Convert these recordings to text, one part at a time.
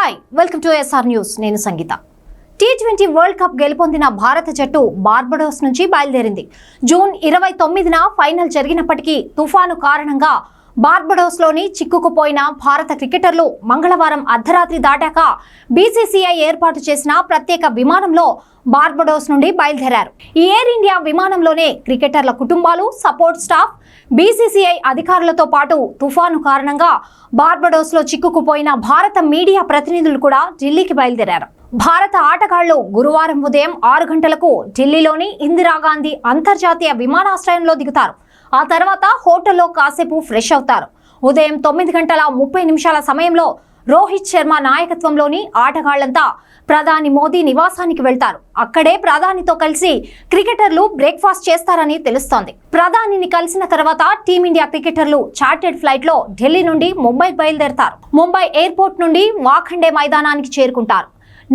Hi welcome to SR news. నేను Sangeeta. T20 world cup గెలుపొందిన భారత జట్టు బార్బడోస్ నుంచి బయలుదేరింది. జూన్ 29న ఫైనల్ జరిగినప్పటికీ తుఫాను కారణంగా బార్బడోస్లోని చిక్కుకుపోయిన భారత క్రికెటర్లు మంగళవారం అర్ధరాత్రి దాటాక బీసీసీఐ ఏర్పాటు చేసిన ప్రత్యేక విమానంలో బార్బడోస్ నుండి బయలుదేరారు. ఈ ఎయిర్ ఇండియా విమానంలోనే క్రికెటర్ల కుటుంబాలు, సపోర్ట్ స్టాఫ్, బీసీసీఐ అధికారులతో పాటు తుఫాను కారణంగా బార్బడోస్లో చిక్కుకుపోయిన భారత మీడియా ప్రతినిధులు కూడా ఢిల్లీకి బయలుదేరారు. భారత ఆటగాళ్లు గురువారం ఉదయం 6 గంటలకు ఢిల్లీలోని ఇందిరాగాంధీ అంతర్జాతీయ విమానాశ్రయంలో దిగుతారు. ఆ తర్వాత హోటల్లో కాసేపు ఫ్రెష్ అవుతారు. ఉదయం 9:30 సమయంలో రోహిత్ శర్మ నాయకత్వంలోని ఆటగాళ్లంతా ప్రధాని మోదీ నివాసానికి వెళ్తారు. అక్కడే ప్రధానితో కలిసి క్రికెటర్లు బ్రేక్ఫాస్ట్ చేస్తారని తెలుస్తోంది. ప్రధానిని కలిసిన తర్వాత టీమిండియా క్రికెటర్లు చార్టెడ్ ఫ్లైట్ లో ఢిల్లీ నుండి ముంబై బయలుదేరతారు. ముంబై ఎయిర్పోర్ట్ నుండి వాఖండే మైదానానికి చేరుకుంటారు.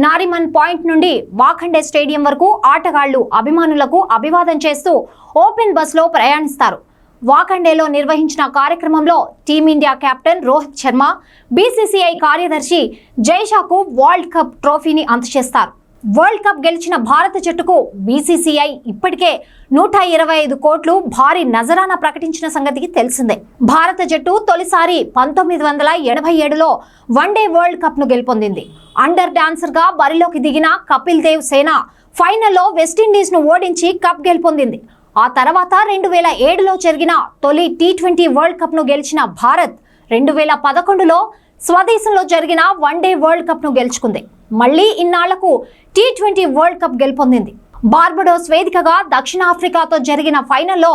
నారిమన్ పాయింట్ నుండి వాఖండే స్టేడియం వరకు ఆటగాళ్లు అభిమానులకు అభివాదం చేస్తూ ఓపెన్ బస్లో ప్రయాణిస్తారు. వాఖండేలో నిర్వహించిన కార్యక్రమంలో team India captain Rohit Sharma, BCCI కార్యదర్శి జైషాకు వరల్డ్ కప్ ట్రోఫీని అందజేస్తారు. వరల్డ్ కప్ గెలిచిన భారత జట్టుకు బీసీసీఐ ఇప్పటికే 125 కోట్లు భారీ నజరానా ప్రకటించిన సంగతి తెలిసిందే. భారత జట్టు తొలిసారి 1987లో వన్డే వరల్డ్ కప్ ను గెలుపొందింది. అండర్ డాన్సర్ గా బరిలోకి దిగిన కపిల్ దేవ్ సేన ఫైనల్లో వెస్టిండీస్ ను ఓడించి కప్ గెలుపొందింది. ఆ తర్వాత 2007లో జరిగిన తొలి టీ20 వరల్డ్ కప్ ను గెలిచిన భారత్ 2011లో స్వదేశంలో జరిగిన వన్డే వరల్డ్ కప్ ను గెలుచుకుంది. మళ్లీ ఇన్నాళ్లకు టీ20 వరల్డ్ కప్ గెలుపొందింది. బార్బడోస్ వేదికగా దక్షిణాఫ్రికాతో జరిగిన ఫైనల్లో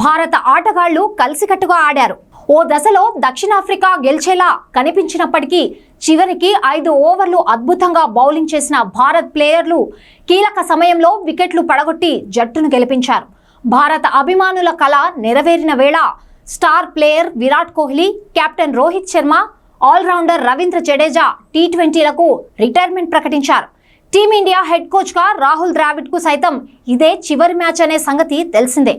భారత ఆటగాళ్లు కలిసికట్టుగా ఆడారు. ఓ దశలో దక్షిణాఫ్రికా గెలిచేలా కనిపించినప్పటికీ చివరికి 5 ఓవర్లు అద్భుతంగా బౌలింగ్ చేసిన భారత్ ప్లేయర్లు కీలక సమయంలో వికెట్లు పడగొట్టి జట్టును గెలిపించారు. భారత అభిమానుల కల నెరవేరిన వేళ star player Virat Kohli, captain Rohit Sharma, all rounder Ravindra Jadeja టీ20లకు రిటైర్మెంట్ ప్రకటించారు. టీమిండియా హెడ్ కోచ్ గా రాహుల్ ద్రావిడ్ కు సైతం ఇదే చివరి మ్యాచ్ అనే సంగతి తెలిసిందే.